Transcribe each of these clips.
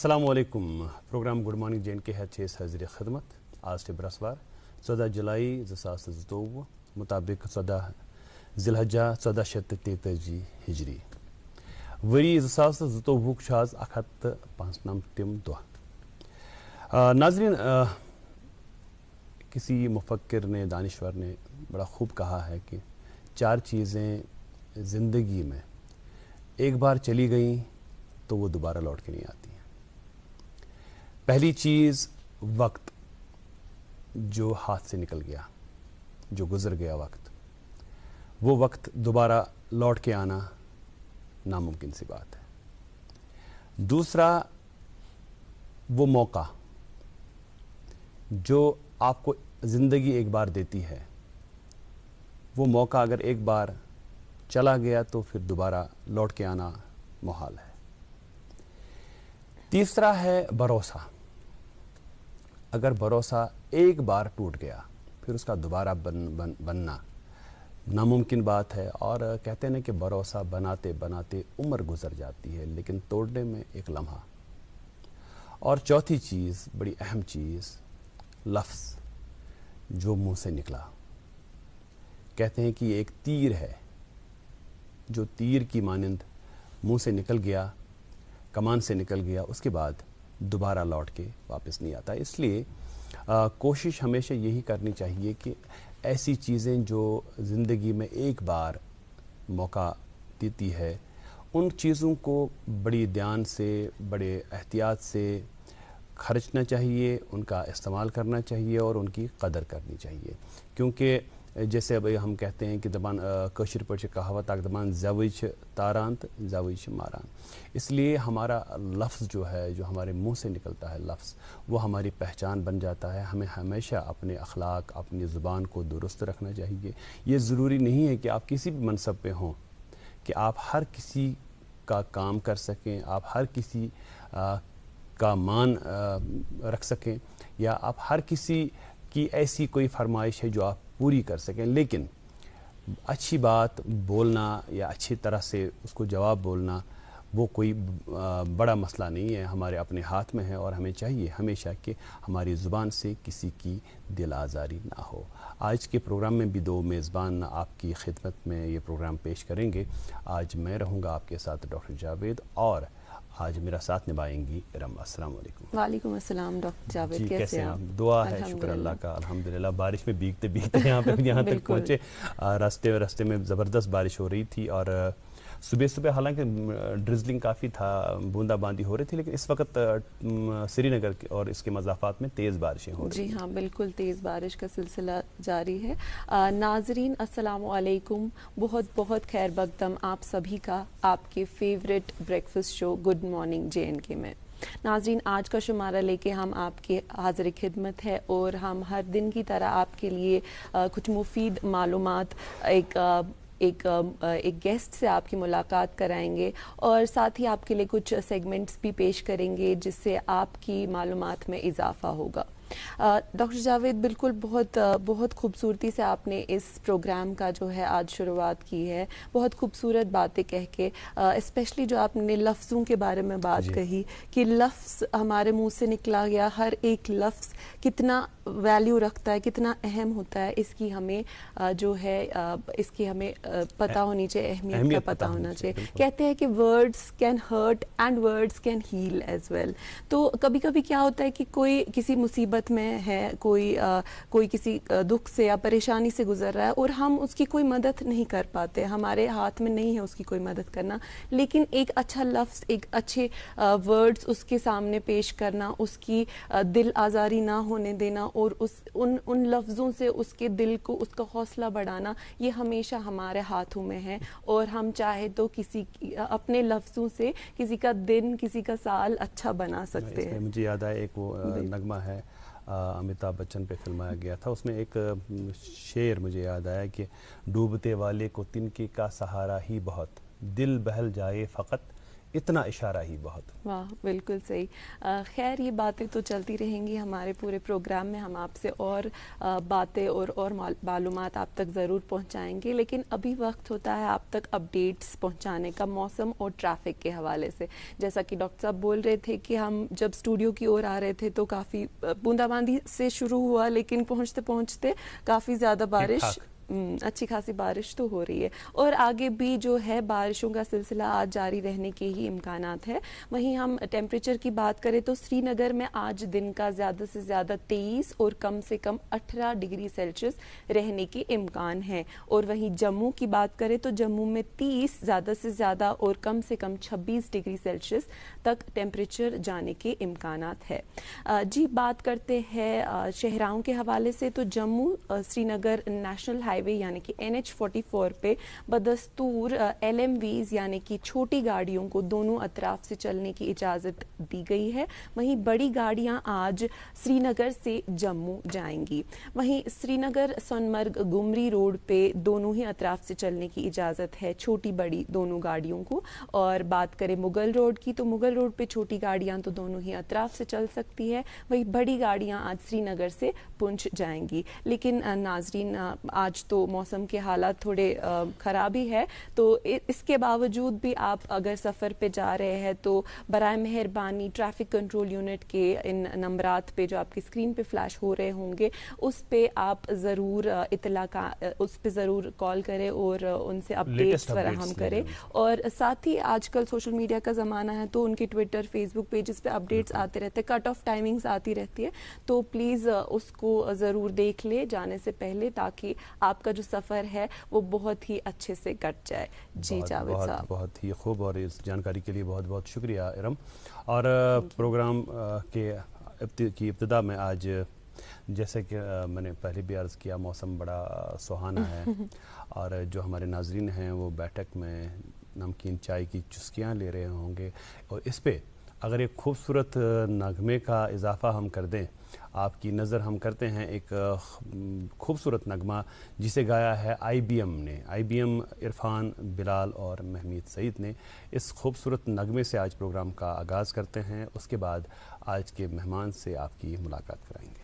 السلام علیکم. Programme good morning J and K ہے حاضر خدمت. آج برسوار 14 جولائی 2023 مطابق 14 ذی الحجہ 1443 ہجری وری 2022 آز 195 دہ. ناظرین، کسی مفکر نے دانشور نے بڑا خوب کہا ہے کہ 4 چیزیں زندگی میں ایک بار چلی گئیں تو وہ دوبارہ لوٹ کے نہیں آتی ہیں. پہلی چیز وقت، جو ہاتھ سے نکل گیا، جو گزر گیا وقت، وہ وقت دوبارہ لوٹ کے آنا ناممکن سی بات ہے. دوسرا، وہ موقع جو آپ کو زندگی ایک بار دیتی ہے، وہ موقع اگر ایک بار چلا گیا تو پھر دوبارہ لوٹ کے آنا محال ہے. تیسرا ہے بھروسہ. اگر بھروسہ ایک بار ٹوٹ گیا پھر اس کا دوبارہ بننا ناممکن بات ہے. اور کہتے ہیں کہ بھروسہ بناتے بناتے عمر گزر جاتی ہے لیکن توڑنے میں ایک لمحہ. اور چوتھی چیز، بڑی اہم چیز، لفظ جو منہ سے نکلا. کہتے ہیں کہ یہ ایک تیر ہے جو تیر کی مانند منہ سے نکل گیا، کمان سے نکل گیا، اس کے بعد دوبارہ لوٹ کے واپس نہیں آتا. اس لیے کوشش ہمیشہ یہی کرنی چاہیے کہ ایسی چیزیں جو زندگی میں ایک بار موقع دیتی ہے، ان چیزوں کو بڑی دھیان سے، بڑے احتیاط سے خرچنا چاہیے، ان کا استعمال کرنا چاہیے اور ان کی قدر کرنی چاہیے. کیونکہ جیسے اب ہم کہتے ہیں کہ دبان کشر پہ کہاوت اک دبان زوئی تاران تو زوئی ماران. اس لیے ہمارا لفظ جو ہے، جو ہمارے منہ سے نکلتا ہے لفظ، وہ ہماری پہچان بن جاتا ہے. ہمیں ہمیشہ اپنے اخلاق، اپنی زبان کو درست رکھنا چاہیے. یہ ضروری نہیں ہے کہ آپ کسی بھی منصب پہ ہوں کہ آپ ہر کسی کا کام کر سکیں، آپ ہر کسی کا مان رکھ سکیں، یا آپ ہر کسی کی ایسی کوئی فرمائش ہے جو آپ پوری کر سکیں. لیکن اچھی بات بولنا یا اچھی طرح سے اس کو جواب بولنا وہ کوئی بڑا مسئلہ نہیں ہے، ہمارے اپنے ہاتھ میں ہے. اور ہمیں چاہیے ہمیشہ کہ ہماری زبان سے کسی کی دل آزاری نہ ہو. آج کے پروگرام میں بھی 2 میزبان آپ کی خدمت میں یہ پروگرام پیش کریں گے. آج میں رہوں گا آپ کے ساتھ ڈاکٹر جاوید، اور آج میرا ساتھ نبھائیں گی رما. السلام علیکم. وعلیکم السلام ڈاکٹر جاوید، کیسے ہیں آپ؟ دعا ہے، شکر اللہ کا، الحمدللہ. بارش میں بھیگتے بھیگتے یہاں تک پہنچے. راستے میں زبردست بارش ہو رہی تھی، اور صبح حالانکہ ڈرزلنگ کافی تھا، بوندا باندی ہو رہی تھی، لیکن اس وقت سری نگر اور اس کے مضافات میں تیز بارشیں ہو رہی ہیں. جی ہاں، بالکل تیز بارش کا سلسلہ جاری ہے. ناظرین السلام علیکم. بہت بہت خیر مقدم آپ سبھی کا آپ کے favourite breakfast show good morning J and کے میں. ناظرین، آج کا شمارہ لے کے ہم آپ کے حاضر خدمت ہے، اور ہم ہر دن کی طرح آپ کے لیے کچھ مفید معلومات، ایک گیسٹ سے آپ کی ملاقات کرائیں گے، اور ساتھ ہی آپ کے لیے کچھ سیگمنٹس بھی پیش کریں گے جس سے آپ کی معلومات میں اضافہ ہوگا. ڈاکٹر جاوید، بالکل بہت خوبصورتی سے آپ نے اس پروگرام کا جو ہے آج شروعات کی ہے، بہت خوبصورت باتیں کہہ کے، اسپیشلی جو آپ نے لفظوں کے بارے میں بات کہی کہ لفظ ہمارے منہ سے نکلا گیا، ہر ایک لفظ کتنا ویلیو رکھتا ہے، کتنا اہم ہوتا ہے، اس کی ہمیں جو ہے اس کی ہمیں پتہ ہونی چاہیے، اہمیت کا پتہ ہونا چاہیے. کہتے ہیں کہ words can hurt and words can heal as well. تو کبھی کبھی کیا ہوتا ہے کہ کوئی کسی مصیبت میں ہے، کوئی کسی دکھ سے یا پریشانی سے گزر رہا ہے، اور ہم اس کی کوئی مدد نہیں کر پاتے، ہمارے ہاتھ میں نہیں ہے اس کی کوئی مدد کرنا. لیکن ایک اچھا لفظ، ایک اچھے ورڈز اس کے سامنے پیش کرنا، اس کی دل آزاری نہ ہونے دینا، اور ان لفظوں سے اس کے دل کو، اس کا حوصلہ بڑھانا، یہ ہمیشہ ہمارے ہاتھوں میں ہے. اور ہم چاہے تو اپنے لفظوں سے کسی کا دن، کسی کا سال اچھا بنا سکتے ہیں. مجھے یاد آیا ایک وہ نغمہ ہے امیتابھ بچن پہ فلمایا گیا تھا، اس میں ایک شعر مجھے یاد آیا کہ ڈوبتے والے کو تنکے کا سہارا ہی بہت، دل بہل جائے فقط اتنا اشارہ ہی بہت. واہ بالکل صحیح. خیر یہ باتیں تو چلتی رہیں گی ہمارے پورے پروگرام میں, ہم آپ سے اور باتیں اور معلومات آپ تک ضرور پہنچائیں گے, لیکن ابھی وقت ہوتا ہے آپ تک اپڈیٹس پہنچانے کا موسم اور ٹریفک کے حوالے سے. جیسا کہ ڈاکٹر صاحب بول رہے تھے کہ ہم جب اسٹوڈیو کی اور آ رہے تھے تو کافی بوندا باندی سے شروع ہوا, لیکن پہنچتے پہنچتے کافی زیادہ بارش, اچھی خاصی بارش تو ہو رہی ہے, اور آگے بھی جو ہے بارشوں کا سلسلہ آج جاری رہنے کے ہی امکانات ہے. وہیں ہم ٹیمپریچر کی بات کریں تو سری نگر میں آج دن کا زیادہ سے زیادہ 23 اور کم سے کم 18 ڈگری سیلسیس رہنے کے امکان ہیں, اور وہیں جموں کی بات کریں تو جموں میں 30 زیادہ سے زیادہ اور کم سے کم 26 ڈگری سیلسیس تک ٹیمپریچر جانے کے امکانات ہے. جی بات کرتے ہیں شہراؤں کے حوالے سے, تو جموں سری نگر نیشنل ہائی وے یعنی کہ NH44 پہ بدستور LMVs یعنی کہ چھوٹی گاڑیوں کو دونوں اطراف سے چلنے کی اجازت دی گئی ہے. وہیں بڑی گاڑیاں آج سری نگر سے جموں جائیں گی. وہیں سری نگر سونمرگ گمری روڈ پہ دونوں ہی اطراف سے چلنے کی اجازت ہے چھوٹی بڑی دونوں گاڑیوں کو. اور بات کریں مغل روڈ کی تو مغل روڈ پہ چھوٹی گاڑیاں تو دونوں ہی اطراف سے چل سکتی ہے, وہی بڑی گاڑیاں آج سری نگر سے پونچھ جائیں گی. لیکن ناظرین آج تو موسم کے حالات تھوڑے خراب ہی ہے, تو اس کے باوجود بھی آپ اگر سفر پہ جا رہے ہیں تو برائے مہربانی ٹریفک کنٹرول یونٹ کے ان نمبرات پہ جو آپ کی اسکرین پہ فلیش ہو رہے ہوں گے اس پہ آپ ضرور اس پہ ضرور کال کریں اور ان سے اپڈیٹس فراہم کریں. اور ساتھ ہی آج کل سوشل میڈیا کا زمانہ ہے تو ان کے ٹویٹر فیس بک پیجز پہ اپڈیٹس آتے رہتے ہیں, کٹ آف ٹائمنگز آتی رہتی ہے, تو پلیز اس کو ضرور دیکھ لے جانے سے پہلے تاکہ آپ کا جو سفر ہے وہ بہت ہی اچھے سے کٹ جائے. جی جاوید صاحب بہت ہی خوب, اور اس جانکاری کے لیے بہت بہت شکریہ ارم. اور پروگرام کی ابتدا میں آج جیسے کہ میں نے پہلے بھی عرض کیا موسم بڑا سہانا ہے, اور جو ہمارے ناظرین ہیں وہ بیٹھک میں نمکین چائے کی چسکیاں لے رہے ہوں گے, اور اس پہ اگر ایک خوبصورت نغمے کا اضافہ ہم کر دیں, آپ کی نظر ہم کرتے ہیں ایک خوبصورت نغمہ جسے گایا ہے IBM نے, IBM عرفان, بلال اور محمید سعید نے. اس خوبصورت نغمے سے آج پروگرام کا آغاز کرتے ہیں, اس کے بعد آج کے مہمان سے آپ کی ملاقات کرائیں گے.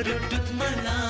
Rudut malai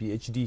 PhD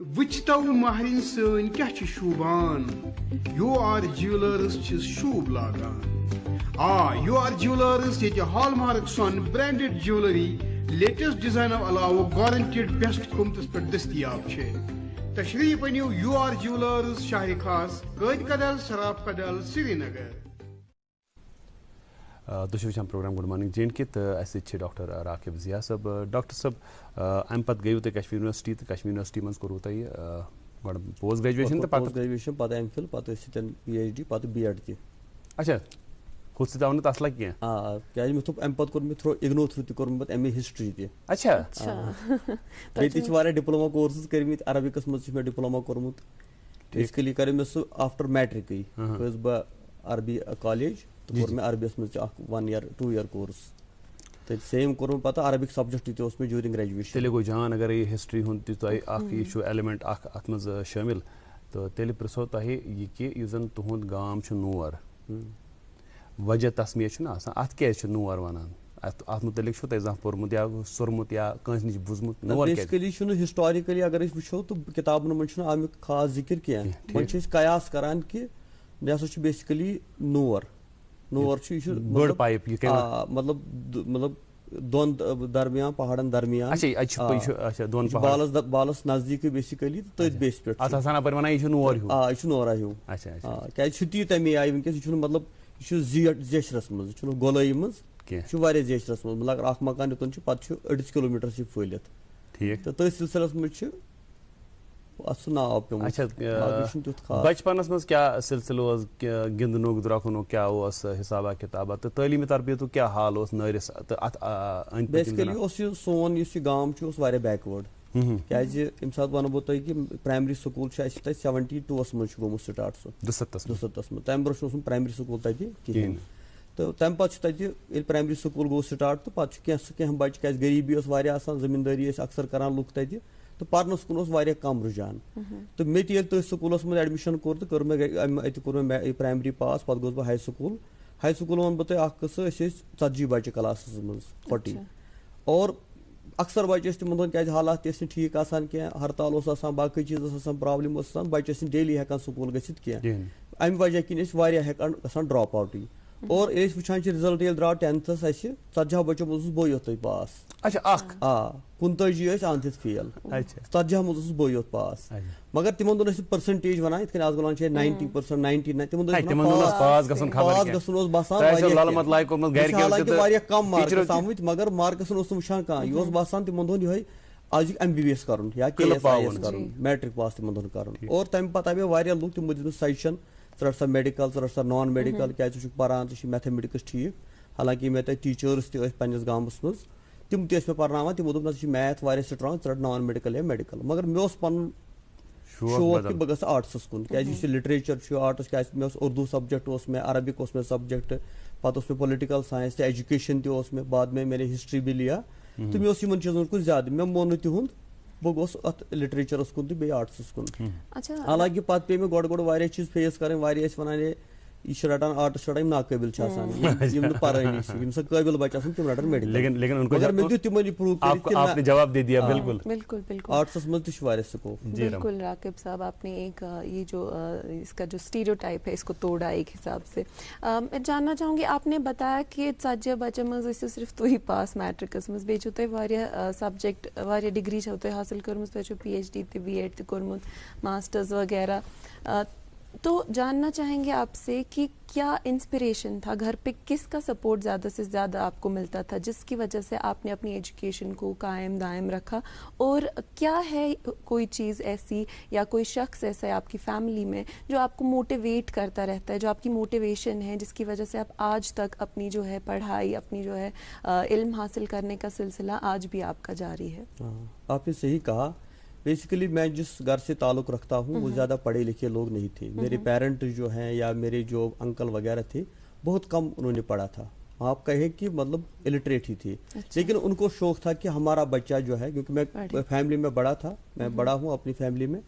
وچھتو مہرین سن کیا چھ شوبان یو آر جیولرز چھ شوب لاگان یو آر جیولرز یہ ہال مارک سون برانڈڈ جیولری لیٹسٹ ڈیزائن علاوہ گارنٹیڈ بیسٹ قیمتس پہ دستیاب چھ تشریف انیو یو آر جیولرز شاہ خاص قید کدل سراف کدل سری نگر. تھی وچان programme good morning J and K تو اس ڈاکٹر راقب ضیا صاحب. ڈاکٹر صاحب ام پتہ گیو تھی کشمیر یونیورسٹی تو کشمیر یونیورسٹی من کورو تھی پوسٹ گریجویشن پوسٹ گریجویشن پتہ ایم فل پتہ پی ایچ ڈی پتہ بی ایڈ تہ. اچھا خود سے آو نہٕ اصلا کینٛہہ. کیازِ مےٚ تھوٚپ امہِ پتہٕ کوٚر مےٚ تھرو اگنو تھرو تہِ کوٚر مےٚ پتہٕ ایم اے ہسٹری تہِ. اچھا بیٚیہِ تہِ چھِ واریاہ ڈپلوما کورسز کٔرمٕتۍ عربکس منٛز چھُ مےٚ ڈپلوما کوٚرمُت. بیسکلی کریو مےٚ سُہ آفٹر میٹرکٕے گوٚوُس بہٕ عربی کالیج تہٕ کوٚر مےٚ عربیس منٛز تہِ اکھ 1 year 2 year کورس تہٕ سیم کوٚر مےٚ پتہٕ عربک سبجکٹ تہِ اوس مےٚ جوٗرِنگ گریجویشن. تیٚلہِ گوٚو جان اگر یہِ ہسٹری ہُنٛد تہِ تۄہہِ اکھ یہِ چھُ ایلِمنٹ اکھ اتھ منٛز شٲمِل تہٕ تیٚلہِ پرٛژھو تۄہہِ یہِ کہِ یُس زن تُہُنٛد گام چھُ نور وجہ تسمیہ چھُنہ آسان اتھ کیازِ چھِ نور ونان اتھ متعلق چھو تۄہہِ زانٛہہ پوٚرمُت یا سوٚرمُت یا کٲنٛسہِ نِش بوٗزمُت نور کیازِ؟ بیسکلی چھُنہٕ ہسٹورِکلی اگر أسۍ وٕچھو تہٕ کِتابن منٛز چھُنہٕ امیُک خاص ذکر کینٛہہ. وۄنۍ چھِ أسۍ قیاس کران کہِ یہِ ہسا چھُ بیسکلی نور چھُ یہِ چھُ بٔڑ پایپ مطلب دۄن درمیان پہاڑن درمیان بالس نزدیٖکٕے بیسکلی تٔتھۍ بیسہِ پٮ۪ٹھ یہِ چھُ نور ہیوٗ. یہِ چھُ نورا ہیوٗ کیازِ چھُ تی تمی آیہِ وٕنکیٚس یہِ چھُنہٕ مطلب یہ زیچھرس مز یہ گولٲیی مز یہ واریاہ زیچھرس مز مطلب اگر اکھ مکان یوتن پتہ 2.5 kilometer پھہلتھ ٹھیک تو تٔتھۍ سلسلس مز اتھ سُہ ناو پیومُت. بچپنس مز کیا سلسلہ اوس گندنُک درۄکنُک کیا اوس حسابہ کتابہ تو تعلیمی تربیتُک کیا حال اوس نٲرِس تہٕ اتھ أنٛدۍ پٔکۍ؟ بیسکلی اوس یہِ سون یُس یہِ گام چھُ اوس واریاہ بیکوٲڈ. کیازِ ییٚمہِ ساتہٕ وَنہٕ بہٕ تۄہہِ کہِ پرایمری سکوٗل چھُ اَسہِ تَتہِ 72 منٛز چھُ گوٚمُت سٹاٹ سُہ 207 منٛز. تَمہِ برونٛہہ چھُنہٕ اوسمُت پرایمری سکوٗل تَتہِ کِہیٖنۍ. تہٕ تَمہِ پَتہٕ چھُ تَتہِ ییٚلہِ پرایمری سکوٗل گوٚو سٹاٹ تہٕ پَتہٕ چھُ کینٛہہ بَچہِ کیازِ غریٖبی ٲس واریاہ آسان زٔمیٖندٲری ٲسۍ اکثر کران لُکھ تَتہِ تہٕ پَرنَس کُن اوس واریاہ کَم رُجحان. تہٕ مےٚ تہِ ییٚلہِ تٔتھۍ سکوٗلَس منٛز ایڈمِشن کوٚر تہٕ کٔر مےٚ اَتہِ کوٚر مےٚ پرایمری پاس پَتہٕ گوٚوُس بہٕ ہاے سکوٗل. ہاے سکوٗل وَنہٕ بہٕ تۄہہِ اکھ قٕصہٕ أسۍ ٲسۍ 40 بَچہِ کلاسس منٛز 40 اور اکثر بچہ ٲسۍ تِمن دۄہن کیازِ حالات تہِ ٲسۍ نہٕ ٹھیٖک آسان کینٛہہ ہرتال اوس آسان باقٕے چیٖز ٲس آسان پرابلم ٲس آسان بچہِ ٲسۍ نہٕ ڈیلی ہٮ۪کان سکوٗل گٔژھِتھ کینٛہہ امہِ وجہ کِنۍ ٲسۍ واریاہ ہٮ۪کان گژھان ڈراپ آوٹٕے. اور ییٚلہِ أسۍ وٕچھان چھِ رِزلٹ ییٚلہِ درٛاو 10تھس اَسہِ 40 بچو منٛز اوسُس بٕے یوتٕے پاس. 45 ٲسۍ اَنتھِتھ فیل 40 منٛز اوسُس بٕے یوت پاس. مگر تِمن دۄہن ٲسۍ پٔرسنٹیج ونان یِتھ کٔنۍ آز ونان چھِ 90%, 99 تِمن دۄہن پاس گژھُن اوس باسان حالانکہِ واریاہ کم مارکس آمٕتۍ مگر مارکسن اوس نہٕ وٕچھان کانٛہہ. یہِ اوس باسان تِمن دۄہن یِہوے آز MBBS کرُن یا KS کرُن میٹرک پاس تِمن دۄہن کرُن. اور تمہِ پتہٕ آیہِ مےٚ واریاہ لُکھ تِمو دِژ مےٚ سجشن ژٕ رٹ سا میڈِکل ژٕ رٹ سا نان میڈِکل کیازِ ژٕ چھُکھ پران ژٕ چھُکھ میتھمیٹکس ٹھیٖک. حالانکہِ مےٚ تتہِ ٹیٖچٲرٕس تہِ ٲسۍ پننِس گامس منٛز تِم تہِ ٲسۍ مےٚ پرناوان تِمو دوٚپ نہ ژٕ چھُے میتھ واریاہ سٹرانگ ژٕ رٹ نان میڈِکل یا میڈِکل. مگر مےٚ اوس پنُن شوق کہِ بہٕ گژھٕ آرٹسس کُن کیازِ یُس یہِ لٹریچر چھُ آرٹس کیازِ مےٚ اوس اردوٗ سبجکٹ اوس مےٚ عربک اوس مےٚ سبجکٹ پتہٕ اوس مےٚ پُلٹِکل ساینس تہِ ایجوکیشن تہِ اوس مےٚ بعد میں نے ہسٹری بھی لیا تہٕ مےٚ اوس یِمن چیٖزن کُن زیادٕ مےٚ مون نہٕ تِہُنٛد بہٕ گوٚوُس اتھ لٹریچرس کُن تہٕ بیٚیہِ آرٹسس کُن. حالانکہِ پتہٕ پیٚیہِ مےٚ گۄڈٕ واریاہ چیٖز فیس کرٕنۍ واریاہ ٲسۍ ونان ہے یہ چھِ رٹان آرٹس رٹان یِم ناقٲبل چھِ آسان یِم نہٕ پرٲنی چھِ یِم سا قٲبل بچہِ آسان تِم رٹان میڈِکل. مگر مےٚ دیُت تِمن یہِ پروٗو کٔرِتھ آرٹسس منٛز تہِ چھُ واریاہ سکوپ. بالکل راقب صاحب آپ نے ایک یہ جو اس کا جو اسٹیریوٹائپ ہے اس کو توڑا ایک حساب سے. میں جاننا چاہوں گی آپ نے بتایا کہ 40 بچن مز ٲسِو صرف تُہی پاس میٹرکس مز بیٚیہِ چھُو تۄہہِ واریاہ سبجکٹ واریاہ ڈگری چھو تۄہہِ حٲصِل کٔرمٕژ تۄہہِ چھُو PhD تہِ B.Ed تہِ کوٚرمُت ماسٹٲرز وغیرہ. تو جاننا چاہیں گے آپ سے کہ کیا انسپریشن تھا گھر پہ کس کا سپورٹ زیادہ سے زیادہ آپ کو ملتا تھا جس کی وجہ سے آپ نے اپنی ایجوکیشن کو قائم دائم رکھا. اور کیا ہے کوئی چیز ایسی یا کوئی شخص ایسا ہے آپ کی فیملی میں جو آپ کو موٹیویٹ کرتا رہتا ہے جو آپ کی موٹیویشن ہے جس کی وجہ سے آپ آج تک اپنی جو ہے پڑھائی اپنی جو ہے علم حاصل کرنے کا سلسلہ آج بھی آپ کا جاری ہے؟ آپ نے صحیح کہا. بیسیکلی میں جس گھر سے تعلق رکھتا ہوں وہ زیادہ پڑھے لکھے لوگ نہیں تھے. میرے پیرنٹ جو ہیں یا میرے جو انکل وغیرہ تھے بہت کم انہوں نے پڑھا تھا. آپ کہیں کہ مطلب الٹریٹ ہی تھے. لیکن ان کو شوق تھا کہ ہمارا بچہ جو ہے کیونکہ میں فیملی میں بڑا تھا میں بڑا ہوں اپنی فیملی میں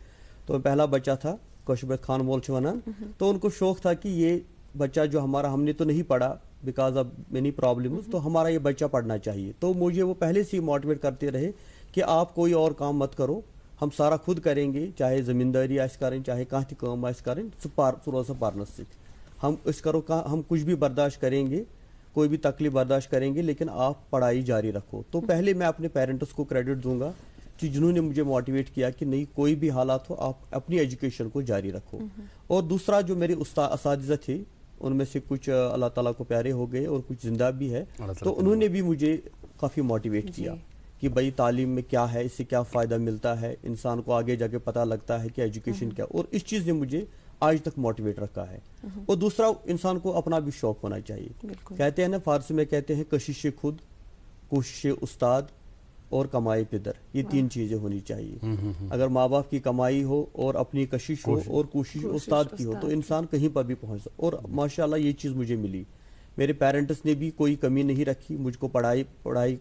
تو میں پہلا بچہ تھا کوشبت خان مول چھوانان. تو ان کو شوق تھا کہ یہ بچہ جو ہمارا ہم نے تو نہیں پڑھا بیکاز آف مینی پرابلمس تو ہمارا یہ بچہ پڑھنا چاہیے. تو مجھے وہ پہلے سے ہی موٹیویٹ کرتے رہے کہ آپ کوئی اور کام مت کرو ہم سارا خود کریں گے, چاہے زمینداری آسہِ کرٕنۍ, چاہے کانٛہہ تہِ کٲم آسہِ کرٕنۍ, ژٕ روز سا پرنس سۭتۍ. ہم کچھ بھی برداشت کریں گے, کوئی بھی تکلیف برداشت کریں گے, لیکن آپ پڑھائی جاری رکھو. تو پہلے میں اپنے پیرنٹس کو کریڈٹ دوں گا کہ جنہوں نے مجھے موٹیویٹ کیا کہ نہیں, کوئی بھی حالات ہو آپ اپنی ایجوکیشن کو جاری رکھو. اور دوسرا جو میرے اساتذہ تھے, ان میں سے کچھ اللہ تعالیٰ کو پیارے ہو گئے اور کچھ زندہ بھی ہے, تو انہوں نے بھی مجھے کافی موٹیویٹ کیا کہ بھائی تعلیم میں کیا ہے, اس سے کیا فائدہ ملتا ہے, انسان کو آگے جا کے پتہ لگتا ہے کہ ایجوکیشن کیا. اور اس چیز نے مجھے آج تک موٹیویٹ رکھا ہے. اور دوسرا, انسان کو اپنا بھی شوق ہونا چاہیے. کہتے ہیں نا, فارسی میں کہتے ہیں کشش خود, کوشش استاد اور کمائی پدر, یہ 3 چیزیں ہونی چاہیے. اگر ماں باپ کی کمائی ہو اور اپنی کشش ہو اور کوشش استاد کی ہو تو انسان کہیں پر بھی پہنچ سکتا. اور ماشاءاللہ یہ چیز مجھے ملی. میرے پیرنٹس نے بھی کوئی کمی نہیں رکھی مجھ کو پڑھائی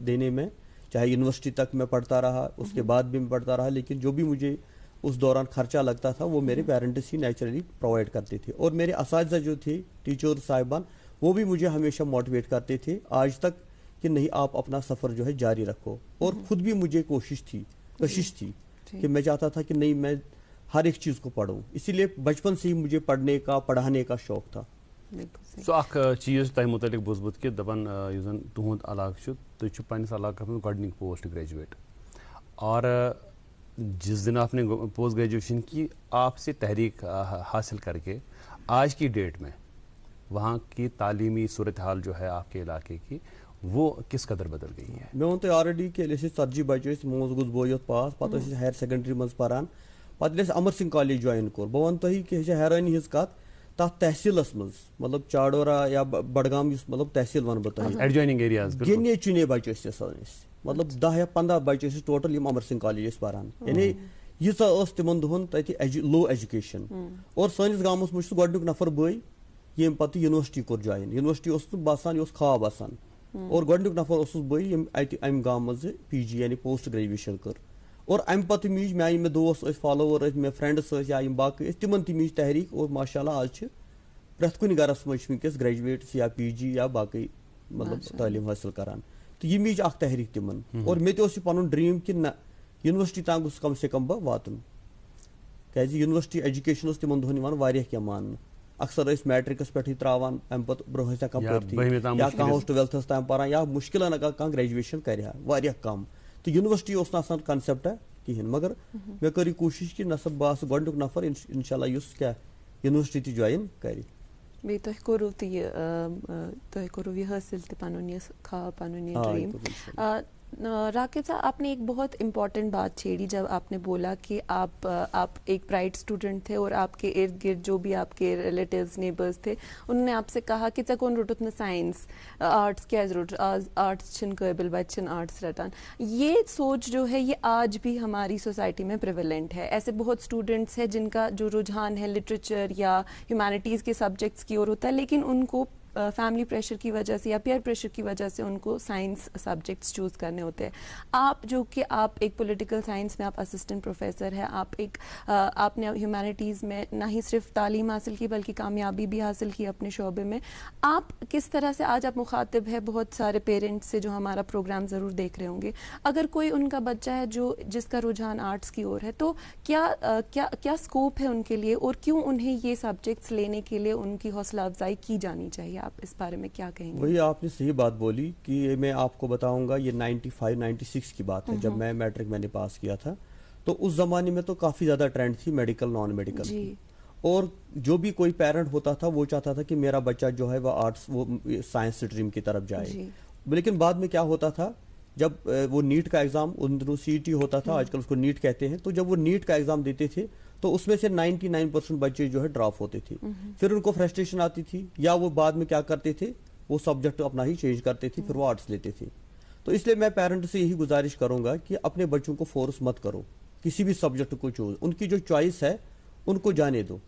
دینے میں, چاہے یونیورسٹی تک میں پڑھتا رہا, اس کے بعد بھی میں پڑھتا رہا, لیکن جو بھی مجھے اس دوران خرچہ لگتا تھا وہ میرے پیرنٹس ہی نیچرلی پرووائڈ کرتے تھے. اور میرے اساتذہ جو تھے, ٹیچر صاحبان, وہ بھی مجھے ہمیشہ موٹیویٹ کرتے تھے آج تک کہ نہیں, آپ اپنا سفر جو ہے جاری رکھو. اور خود بھی مجھے کشش تھی کہ میں چاہتا تھا کہ نہیں, میں ہر ایک چیز کو پڑھوں. اسی لیے بچپن سے ہی مجھے پڑھنے کا, پڑھانے کا شوق تھا. سو اخ چیز تہ متعلق بوزمت کہ دپان یُس زن تُہُنٛد علاقہٕ چھُ, تُہۍ چھِو پننِس علاقس منٛز گۄڈنِکۍ پوسٹ گریجویٹ, اور جس دن آپ نے پوسٹ گریجویشن کی, آپ سے تحریک حاصل کر کے آج کی ڈیٹ میں وہاں کی تعلیمی صورتحال جو ہے آپ کے علاقے کی, وہ کس قدر بدل گئی ہے؟ میں ووٚن تۄہہِ آلریڈی کہ ییٚلہِ أسۍ 40 بچہِ ٲسۍ, موز گوٚژھ بوے یوت پاس, پتہٕ ٲسۍ أسۍ ہایر سیکنڈری منٛز پران, پتہٕ ییٚلہِ اَسہِ امر سنگھ کالیج جوین کوٚر, بہٕ وَنہٕ تۄہہِ کہ یہِ چھِ حیرٲنی ہٕنٛز کتھ, تتھ تحصیلس منٛز, مطلب چاڈورا یا بڈگام, یُس مطلب تحصیل ونہٕ بہٕ تۄہہِ, ایڈجویننگ ایریاز, گِنے چُنے بچہِ ٲسۍ آسان أسۍ, مطلب 10 یا 15 بچہِ ٲسۍ ٹوٹل یِم امر سنگھ کالیج ٲسۍ پران. یعنی ییٖژاہ ٲس تِمن دۄہن تتہِ لو ایجوکیشن. اور سٲنِس گامس منٛز چھُ گۄڈنیُک نفر بٲے ییٚمۍ پتہٕ یونیورسٹی کوٚر جوین. یونیورسٹی اوس نہٕ باسان, یہِ اوس خواب آسان. اور گۄڈنیُک نفر اوسُس بٕے ییٚمۍ اتہِ امہِ گامہٕ منٛزٕ PG یعنی پوسٹ گریجویشن کٔر. اور امہِ پتہٕ میٖج میانہِ مےٚ دوس ٲسۍ, فالوور ٲسۍ, مےٚ فرینڈس ٲسۍ یا یِم باقٕے ٲسۍ, تِمن تہِ میٖج تحریٖک. اور ماشاء اللہ آز چھِ پرٛٮ۪تھ کُنہِ گرس منٛز چھِ وٕنکیٚس گریجویٹس یا PG یا باقٕے مطلب تعلیٖم حٲصِل کران. تہٕ یہِ میٖج اکھ تحریٖک تِمن. اور مےٚ تہِ اوس یہِ پنُن ڈریٖم کہِ نہ, یونیورسٹی تام گوٚژھ کم سے کم بہٕ واتُن, کیازِ یونیورسٹی ایجوکیشن اوس تِمن دۄہن یِوان واریاہ کینٛہہ ماننہٕ. اکثر ٲسۍ میٹرکس پٮ۪ٹھٕے تراوان, امہِ پتہٕ برونٛہہ ٲسۍ ہٮ۪کان پٔرتھٕے, یا کانٛہہ اوس 12تھس تام پران, یا مُشکلن اگر کانٛہہ گریجویشن کرِ ہا, واریاہ کم. تہٕ یونیورسٹی اوس نہٕ آسان کنسیپٹا کہیٖنۍ. مگر مےٚ کٔر یہِ کوٗشش کہِ نہ سا بہٕ آسہٕ گۄڈنیُک نفر انشاء اللہ یُس کیٛاہ یونیورسٹی تہِ جوین کرِ. بیٚیہِ تۄہہِ کوٚروٕ یہِ حٲصِل تہِ پنُن یہِ خواب, پنُن یہِ ڈرٛیٖم. راکب صاحب, آپ نے ایک بہت امپورٹنٹ بات چھیڑی جب آپ نے بولا کہ آپ ایک برائٹ اسٹوڈنٹ تھے, اور آپ کے ارد گرد جو بھی آپ کے ریلیٹیوز, نیبرز تھے, انہوں نے آپ سے کہا کہ ژےٚ کون روٚٹُتھ نہٕ سائنس, آرٹس کیٛازِ روٚٹ, آز آرٹس چھِنہٕ قٲبل, بچہِ چھِنہٕ آرٹس رٹان. یہ سوچ جو ہے یہ آج بھی ہماری سوسائٹی میں پریویلنٹ ہے. ایسے بہت اسٹوڈنٹس ہیں جن کا جو رجحان ہے لٹریچر یا ہیومینٹیز کے سبجیکٹس کی اور ہوتا ہے, لیکن ان کو فیملی پریشر کی وجہ سے یا پیئر پریشر کی وجہ سے ان کو سائنس سبجیکٹس چوز کرنے ہوتے ہیں. آپ جو کہ آپ ایک پولیٹیکل سائنس میں آپ اسسٹنٹ پروفیسر ہیں, آپ نے ہیومینٹیز میں نہ ہی صرف تعلیم حاصل کی بلکہ کامیابی بھی حاصل کی اپنے شعبے میں. آپ کس طرح سے, آج آپ مخاطب ہے بہت سارے پیرنٹس سے جو ہمارا پروگرام ضرور دیکھ رہے ہوں گے, اگر کوئی ان کا بچہ ہے جس کا رجحان آرٹس کی اور ہے, تو کیا اسکوپ ہے ان کے لیے, اور کیوں انہیں یہ سبجیکٹس لینے کے لیے ان کی حوصلہ افزائی کی جانی چاہیے؟ آپ اس بارے میں کیا کہیں گے؟ وہی آپ نے صحیح بات بولی کہ میں آپ کو بتاؤں گا, یہ 95-96 کی بات ہے جب میں میٹرک میں نے پاس کیا تھا. تو اس زمانے میں تو کافی زیادہ ٹرینڈ تھی میڈیکل نان میڈیکل کی, اور جو بھی کوئی پیرنٹ ہوتا تھا وہ چاہتا تھا کہ میرا بچہ جو ہے وہ آرٹس, وہ سائنس اسٹریم کی طرف جائے. لیکن بعد میں کیا ہوتا تھا, جب وہ نیٹ کا ایگزام, ان دنوں CET ہوتا تھا, آج کل اس کو نیٹ کہتے ہیں, تو جب وہ نیٹ کا ایگزام دیتے تھے تو اس میں سے 99% بچے جو ہے ڈراپ ہوتے تھے. پھر ان کو فرسٹریشن آتی تھی, یا وہ بعد میں کیا کرتے تھے, وہ سبجیکٹ اپنا ہی چینج کرتے تھے, پھر وہ آرٹس لیتے تھے. تو اس لیے میں پیرنٹ سے یہی گزارش کروں گا کہ اپنے بچوں کو فورس مت کرو کسی بھی سبجیکٹ کو چوز, ان کی جو چوائس ہے ان کو جانے دو.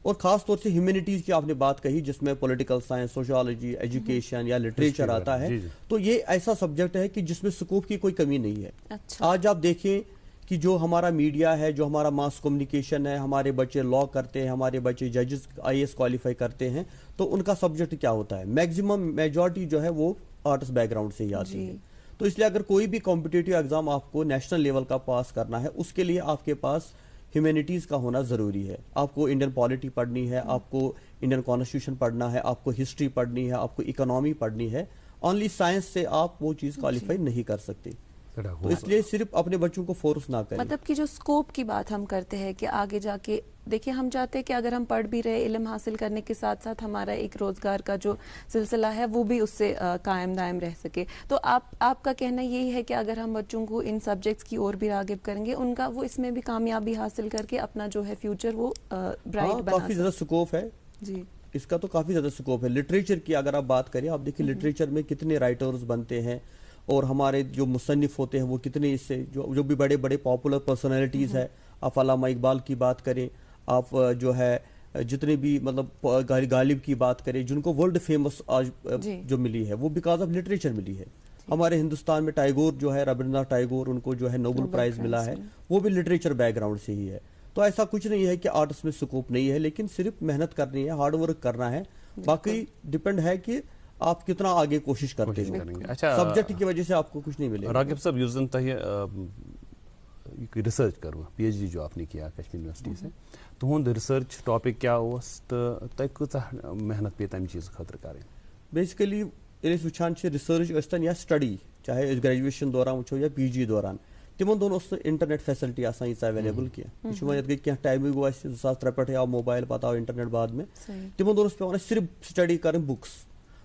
اور خاص طور سے ہیومینٹیز کی آپ نے بات کہی, جس میں پولیٹیکل سائنس, سوشالوجی, ایجوکیشن یا لٹریچر آتا ہے, تو یہ ایسا سبجیکٹ ہے کہ جس میں سکوپ کی کوئی کمی نہیں ہے. آج آپ دیکھیں کہ جو ہمارا میڈیا ہے, جو ہمارا ماس کمیونیکیشن ہے, ہمارے بچے لا کرتے ہیں, ہمارے بچے ججز IAS کوالیفائی کرتے ہیں, تو ان کا سبجیکٹ کیا ہوتا ہے, میکزیمم میجورٹی جو ہے وہ آرٹس بیک گراؤنڈ سے ہی آتی ہے. تو اس لیے اگر کوئی بھی کمپٹیٹیو ایگزام آپ کو نیشنل لیول کا پاس کرنا ہے اس کے لیے آپ کے پاس ہیومینٹیز کا ہونا ضروری ہے. آپ کو انڈین پالیٹی پڑھنی ہے, آپ کو انڈین کانسٹیٹیوشن پڑھنا ہے, آپ کو ہسٹری پڑھنی ہے, آپ کو اکنامی پڑھنی ہے. اونلی سائنس سے آپ وہ چیز کوالیفائی نہیں کر سکتے. تو اس لیے صرف اپنے بچوں کو فورس نہ کریں. مطلب کہ جو اسکوپ کی بات ہم کرتے ہیں کہ آگے جا کے دیکھیں, ہم چاہتے ہیں کہ اگر ہم پڑھ بھی رہے, علم حاصل کرنے کے ساتھ ساتھ ہمارا ایک روزگار کا جو سلسلہ ہے وہ بھی اس سے قائم دائم رہ سکے. تو آپ کا کہنا یہی ہے کہ اگر ہم بچوں کو ان سبجیکٹس کی اور بھی راغب کریں گے, ان کا وہ اس میں بھی کامیابی حاصل کر کے اپنا جو ہے فیوچر وہ برائٹ بنا کافی زیادہ سکوپ ہے جی, اس کا تو کافی زیادہ سکوپ ہے. لٹریچر کی اگر آپ بات کریں, آپ دیکھیں لٹریچر میں کتنے رائٹرز بنتے ہیں, اور ہمارے جو مصنف ہوتے ہیں وہ کتنے اس سے جو بھی بڑے بڑے پاپولر پرسنالٹیز ہیں. آپ علامہ اقبال کی بات کریں, آپ جو ہے جتنے بھی مطلب غالب کی بات کریں, جن کو ورلڈ فیمس آج جو ملی ہے وہ بیکاز آف لٹریچر ملی ہے. ہمارے ہندوستان میں ٹائیگور جو ہے, ربندر ناتھ ٹائیگور, ان کو جو ہے نوبل پرائز ملا ہے, وہ بھی لٹریچر بیک گراؤنڈ سے ہی ہے. تو ایسا کچھ نہیں ہے کہ آرٹس میں سکوپ نہیں ہے, لیکن صرف محنت کرنی ہے, ہارڈ ورک کرنا ہے. باقی ڈپینڈ ہے کہ آپ کتنا آگے کوشش کرتے ہیں. اچھا, سبجیکٹ کی وجہ سے آپ کو کچھ نہیں ملے گا. راغب صاحب یس زن تہ ریسرچ کرو پی ایچ ڈی جو آپ نے کیا کشمیر یونیورسٹی سے, تہد ریسرچ ٹاپک کیا تو تہ کۭژاہ محنت پے تمہ چیز خاطر کریں؟ بیسکلی ییٚلہِ أسۍ وٕچھان چھِ ریسرچ ٲسۍتن یا سٹڈی, چاہے أسۍ گریجویشن دوران وٕچھو یا پی جی دوران, تمن دۄہن اوس نہٕ انٹرنیٹ فیسلٹی آسان ییٖژاہ ایویلیبل کینٛہہ. یہِ چھُ وۄنۍ یتھ گٔے کینٛہہ ٹایمٕے گوٚو اَسہِ 2003 پٮ۪ٹھٕے آو موبایل, پتہٕ آو انٹرنیٹ بعد میں. تمن دۄہن اوس پیٚوان اَسہِ صرف سٹڈی کرٕنۍ بُکس,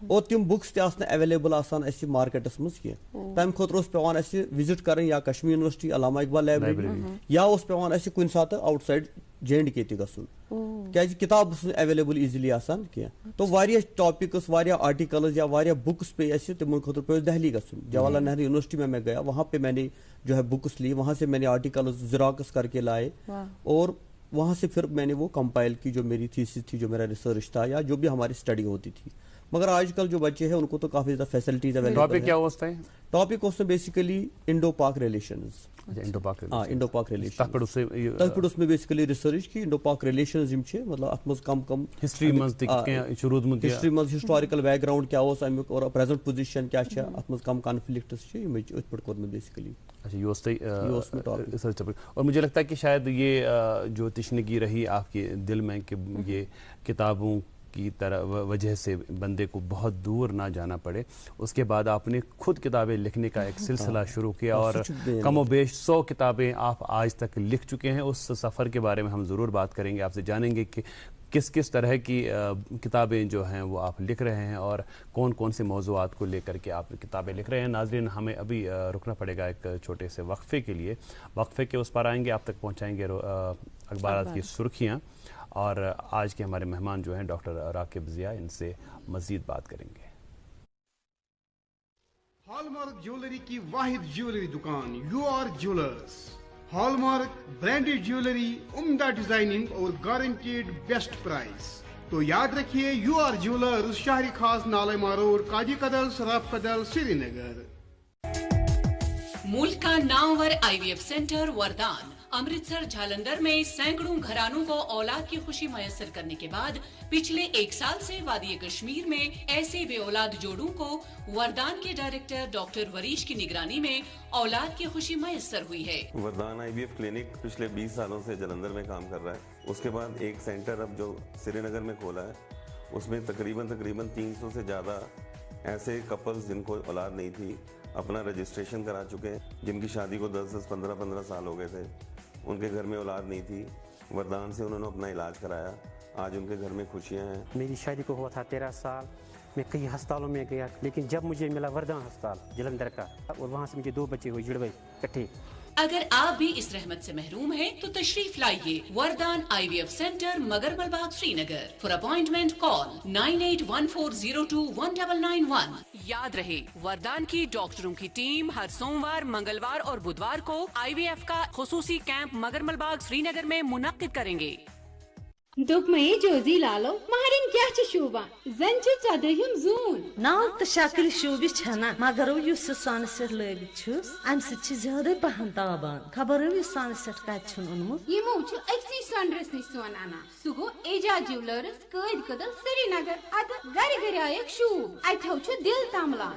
اور تم بُکس تہِ آسہٕ نہٕ ایویلیبل آسان اَسہِ مارکیٹس منٛز کینٛہہ. تمہِ خٲطرٕ اوس پیٚوان اَسہِ وِزٹ کرٕنۍ یا کشمیر یونیورسٹی علامہ اقبال لایبریری, یا اوس پیٚوان اَسہِ کُنہِ ساتہٕ آوُٹ سایڈ JNK تہِ گژھُن, کیازِ کتاب ٲس نہٕ ایویلیبل ایٖزلی آسان کینٛہہ. تو واریاہ ٹاپکس, واریاہ آرٹیکلز یا واریاہ بُکس پے اَسہِ, تمن خٲطرٕ پیٚو اَسہِ دہلی گژھُن. جواہر لال نہرو یونیورسٹی میں گیا, وہاں پہ میں نے جو ہے بکس لی, وہاں سے میں نے آرٹیکلز زیراکس کر کے لائے, اور وہاں سے پھر میں نے وہ کمپائل کی جو میری تھیسس تھی, جو میرا ریسرچ تھا, یا جو بھی ہماری اسٹڈی ہوتی تھی. مگر آج کل جو بچے ہیں ان کو تو کافی زیادہ فیسلٹیز اویلیبل ہیں. ٹاپک کیا ہوتا ہے؟ ٹاپک ہوتا ہے بیسیکلی انڈو پاک ریلیشنز. انڈو پاک ریلیشن اس میں بیسیکلی ریسرچ کی انڈو پاک ریلیشنز یم چھے, مطلب ات مز کم کم ہسٹری مز ہسٹری مز ہسٹوریکل بیک گراؤنڈ کیا اوس امیک, اور پریزنٹ پوزیشن کیا چھے, ات مز کم کنفلکٹس چھے, یم ات پٹ کرن بیسیکلی. اچھا, یہ ریسرچ. اور مجھے لگتا ہے کہ شاید یہ جو تشنگی رہی آپ کے دل میں کہ یہ کتابوں کی طرح وجہ سے بندے کو بہت دور نہ جانا پڑے, اس کے بعد آپ نے خود کتابیں لکھنے کا ایک سلسلہ شروع کیا, اور کم و بیش 100 کتابیں آپ آج تک لکھ چکے ہیں. اس سفر کے بارے میں ہم ضرور بات کریں گے, آپ سے جانیں گے کہ کس طرح کی کتابیں جو ہیں وہ آپ لکھ رہے ہیں, اور کون کون سے موضوعات کو لے کر کے آپ کتابیں لکھ رہے ہیں. ناظرین, ہمیں ابھی رکنا پڑے گا ایک چھوٹے سے وقفے کے لیے. وقفے کے اس پر آئیں گے, آپ تک پہنچائیں گے اخبارات کی سرخیاں, اور آج کے ہمارے مہمان جو ہیں ڈاکٹر راغب ضیاء, ان سے مزید بات کریں گے. ہال مارک جیولری کی واحد جیولری دکان UR jewellers. Hall mark branded jewellery, عمدہ ڈیزائننگ اور گارنٹیڈ بیسٹ پرائز. تو یاد رکھیے UR جیولرز, شہری خاص نالما روڈ, کاجی کدل, سراف کدل, سری نگر. ملک کا نامور IVF سینٹر وردان امرتسر جھالندر میں سینکڑوں گھرانوں کو اولاد کی خوشی میسر کرنے کے بعد پچھلے 1 سال سے وادی کشمیر میں ایسے بے اولاد جوڑوں کو وردان کے ڈائریکٹر ڈاکٹر وریش کی نگرانی میں اولاد کی خوشی میسر ہوئی ہے. وردان IVF کلینک پچھلے 20 سالوں سے جلندر میں کام کر رہا ہے. اس کے بعد ایک سینٹر اب جو سری نگر میں کھولا ہے, اس میں تقریباً 300 سے زیادہ ایسے کپلز جن کو اولاد نہیں تھی اپنا رجسٹریشن کرا چکے ہیں, جن کی شادی کو 10-15 سال ہو گئے تھے, ان کے گھر میں اولاد نہیں تھی. وردان سے انہوں نے اپنا علاج کرایا, آج ان کے گھر میں خوشیاں ہیں. میری شادی کو ہوا تھا 13 سال, میں کئی ہسپتالوں میں گیا, لیکن جب مجھے ملا وردان ہسپتال جلندر کا, اور وہاں سے مجھے 2 بچے ہوئے جڑوے کٹھے. اگر آپ بھی اس رحمت سے محروم ہیں تو تشریف لائیے وردان IVF centre مگرمل Bagh Sri Nagar. For appointment کال 9814021991. یاد رہے, وردان کی ڈاکٹروں کی ٹیم ہر سوموار, منگلوار اور بدوار کو IVF کا خصوصی کیمپ مگرمل باغ سری نگر میں منعقد کریں گے. دوپمے جوزی لالو مہرین کیا چھ شوبان زن چھ 14 زون نال تو شکل شوبہ چھنا, مگر اس سانہ سٹ لگت چھس ام سہ زیادہ پہن تابان. خبر اس سانہ سٹ کت چھ اونمت. یمو چھ اکسی سونڈرس نش سون انا, سہ گو ایجاد جیولرز, قید کدل, سری نگر. اد گھر گھر آیک شوب, اتھو چھ دل تملان.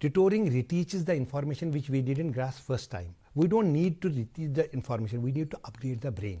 tutoring reteaches the information which we didn't grasp first time. We don't need to reteach the information, we need to upgrade the brain.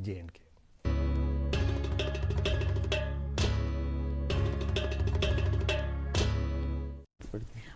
JNK.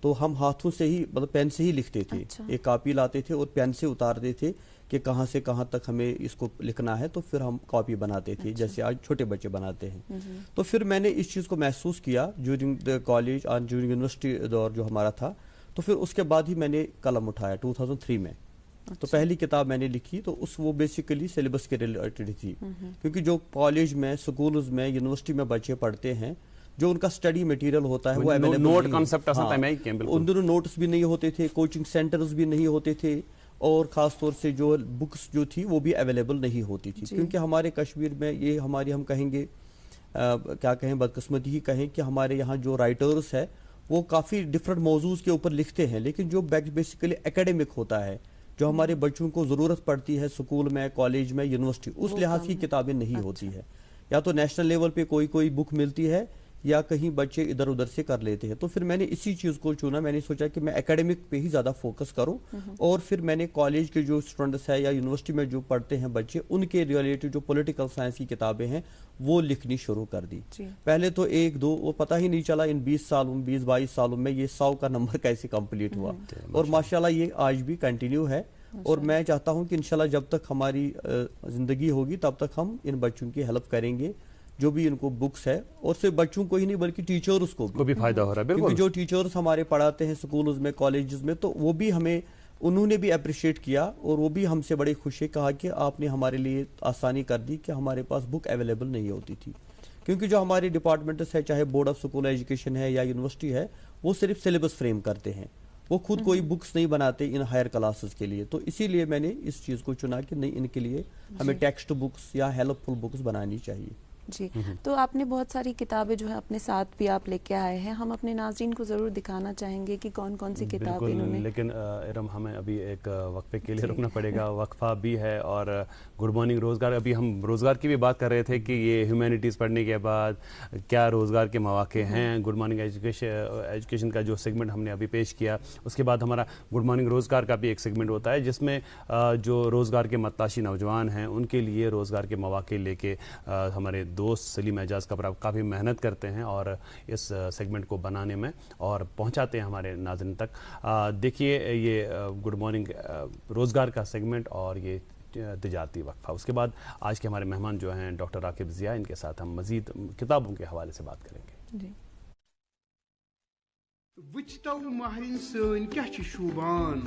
تو ہم ہاتھوں سے ہی مطلب پین سے ہی لکھتے تھے. ایک کاپی لاتے تھے اور پین سے اتارتے تھے کہ کہاں سے کہاں تک ہمیں اس کو لکھنا ہے, تو پھر ہم کاپی بناتے تھے جیسے آج چھوٹے بچے بناتے ہیں. تو پھر میں نے اس چیز کو محسوس کیا ڈیورنگ دا کالج اور ڈیورنگ یونیورسٹی دور جو ہمارا تھا. تو پھر اس کے بعد ہی میں نے قلم اٹھایا 2003 میں. تو پہلی کتاب میں نے لکھی تو وہ بیسیکلی سلیبس کے ریلیٹڈ تھی, کیونکہ جو کالج میں, سکولز میں, یونیورسٹی میں بچے پڑھتے ہیں, جو ان کا اسٹڈی مٹیریل ہوتا ہے وہ اویلیبل نوٹ کانسیپٹ ان دنوں نوٹس بھی نہیں ہوتے تھے, کوچنگ سینٹرز بھی نہیں ہوتے تھے, اور خاص طور سے جو بکس جو تھی وہ بھی اویلیبل نہیں ہوتی تھی. کیونکہ ہمارے کشمیر میں یہ ہماری ہم کہیں گے کیا کہیں بدقسمتی ہی کہیں کہ ہمارے یہاں جو رائٹرز ہے وہ کافی ڈفرنٹ موضوعز کے اوپر لکھتے ہیں, لیکن جو بیسیکلی ایکیڈمک ہوتا ہے, جو ہمارے بچوں کو ضرورت پڑتی ہے اسکول میں, کالج میں, یونیورسٹی, اس لحاظ کی کتابیں نہیں ہوتی ہے. یا تو نیشنل لیول پہ کوئی بک ملتی ہے یا کہیں بچے ادھر ادھر سے کر لیتے ہیں. تو پھر میں نے اسی چیز کو چنا, میں نے سوچا کہ میں ایکیڈمک پہ ہی زیادہ فوکس کروں, اور پھر میں نے کالج کے جو اسٹوڈنٹس ہیں یا یونیورسٹی میں جو پڑھتے ہیں بچے, ان کے ریلیٹڈ جو پولیٹیکل سائنس کی کتابیں ہیں وہ لکھنی شروع کر دی. پہلے تو 1-2 وہ پتہ ہی نہیں چلا ان 20-22 سالوں میں یہ 100 کا نمبر کیسے کمپلیٹ ہوا, اور ماشاءاللہ یہ آج بھی کنٹینیو ہے. اور میں چاہتا ہوں کہ انشاءاللہ جب تک ہماری زندگی ہوگی تب تک ہم ان بچوں کی ہیلپ کریں گے, جو بھی ان کو بکس ہے, اور صرف بچوں کو ہی نہیں بلکہ ٹیچرز کو بھی فائدہ ہو رہا ہے. کیونکہ جو ٹیچرز ہمارے پڑھاتے ہیں سکولز میں, کالجز میں, تو وہ بھی ہمیں انہوں نے بھی اپریشیٹ کیا, اور وہ بھی ہم سے بڑے خوش ہے, کہا کہ آپ نے ہمارے لیے آسانی کر دی کہ ہمارے پاس بک اویلیبل نہیں ہوتی تھی. کیونکہ جو ہمارے ڈپارٹمنٹس ہے, چاہے بورڈ آف اسکول ایجوکیشن ہے یا یونیورسٹی ہے, وہ صرف سلیبس فریم کرتے ہیں, وہ خود کوئی بکس نہیں بناتے ان ہائر کلاسز کے لیے. تو اسی لیے میں نے اس چیز کو چنا کہ نہیں, ان کے لیے ہمیں ٹیکسٹ بکس یا ہیلپ فل بکس بنانی چاہیے. جی, تو آپ نے بہت ساری کتابیں جو ہے اپنے ساتھ بھی آپ لے کے آئے ہیں, ہم اپنے ناظرین کو ضرور دکھانا چاہیں گے کہ کون کون سی کتاب انہوں نے. لیکن ارم ہمیں ابھی ایک وقفے کے لیے رکنا پڑے گا, وقفہ بھی ہے. اور گڈ مارننگ روزگار, ابھی ہم روزگار کی بھی بات کر رہے تھے کہ یہ ہیومینٹیز پڑھنے کے بعد کیا روزگار کے مواقع ہیں. گڈ مارننگ ایجوکیشن کا جو سیگمنٹ ہم نے ابھی پیش کیا, اس کے بعد ہمارا گڈ مارننگ روزگار کا بھی ایک سیگمنٹ ہوتا ہے, جس میں جو روزگار کے متلاشی نوجوان ہیں ان کے لیے روزگار کے مواقع لے کے ہمارے دوست سلیم اعجاز کپرا کافی محنت کرتے ہیں اور اس سیگمنٹ کو بنانے میں اور پہنچاتے ہیں ہمارے ناظرین تک. دیکھیے یہ گڈ مارننگ روزگار کا سیگمنٹ اور یہ تجارتی وقفہ. اس کے بعد آج کے ہمارے مہمان جو ہیں ڈاکٹر راکب ضیاء, ان کے ساتھ ہم مزید کتابوں کے حوالے سے بات کریں گے. وچتو مہرین سن کیا چھ شوبان,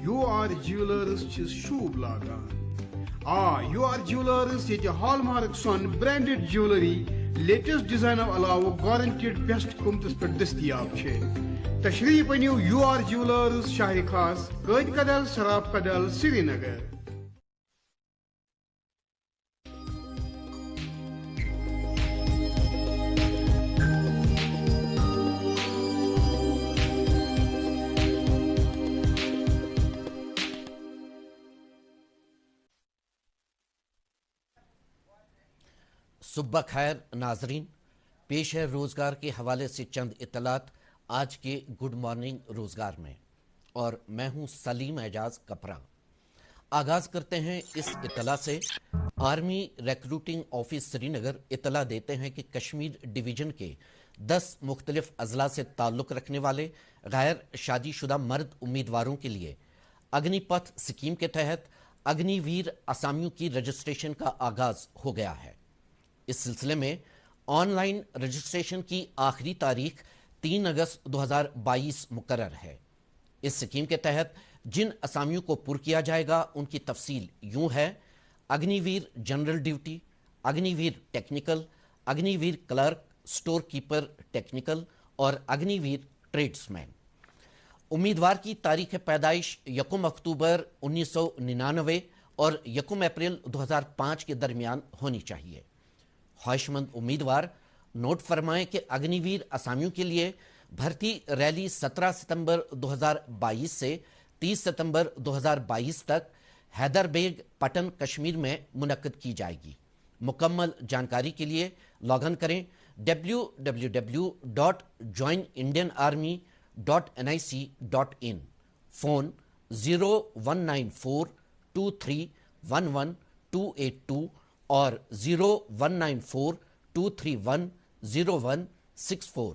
یو آر جیولرز چھ شوب لاگان. یو آر جیولرز یہ ہال مارک سون برانڈڈ جیولری لیٹسٹ ڈیزائنو علاوہ گارنٹیڈ بیسٹ قیمتس پہ دستیاب ہے. تشریف انیو یو آر جیولرز, شہر خاص, قید کدل, سراب کدل, سری نگر. صبح خیر ناظرین, پیش ہے روزگار کے حوالے سے چند اطلاعات آج کے گڈ مارننگ روزگار میں, اور میں ہوں سلیم اعجاز کپرا. آغاز کرتے ہیں اس اطلاع سے. آرمی ریکروٹنگ آفس سری نگر اطلاع دیتے ہیں کہ کشمیر ڈویژن کے 10 مختلف اضلاع سے تعلق رکھنے والے غیر شادی شدہ مرد امیدواروں کے لیے اگنی پتھ اسکیم کے تحت اگنی ویر اسامیوں کی رجسٹریشن کا آغاز ہو گیا ہے. اس سلسلے میں آن لائن رجسٹریشن کی آخری تاریخ 3 اگست 2022 مقرر ہے. اس سکیم کے تحت جن اسامیوں کو پر کیا جائے گا ان کی تفصیل یوں ہے: اگنی ویر جنرل ڈیوٹی, اگنی ویر ٹیکنیکل, اگنی ویر کلرک, سٹور کیپر ٹیکنیکل اور اگنی ویر ٹریڈز مین. امیدوار کی تاریخ پیدائش 1 اکتوبر 1999 اور 1 اپریل 2005 کے درمیان ہونی چاہیے. خواہش مند امیدوار نوٹ فرمائیں کہ اگنی ویر اسامیوں کے لیے بھرتی ریلی 17 ستمبر 2022 سے 30 ستمبر 2022 تک حیدر بیگ پٹن کشمیر میں منعقد کی جائے گی. مکمل جانکاری کے لیے لاگ ان کریں www.joinindianarmy.nic.in. فون 01942311 اور 019423100164.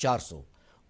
400।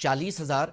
40,000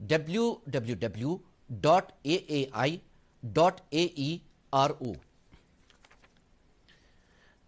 www.aai.aero।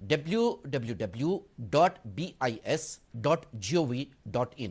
www.bis.gov.in।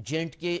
J&K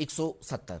170।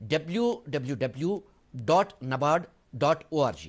www.nabard.org।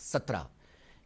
17।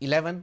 11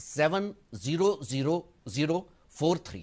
700043।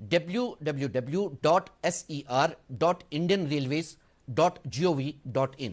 www.ser.indianrailways.gov.in।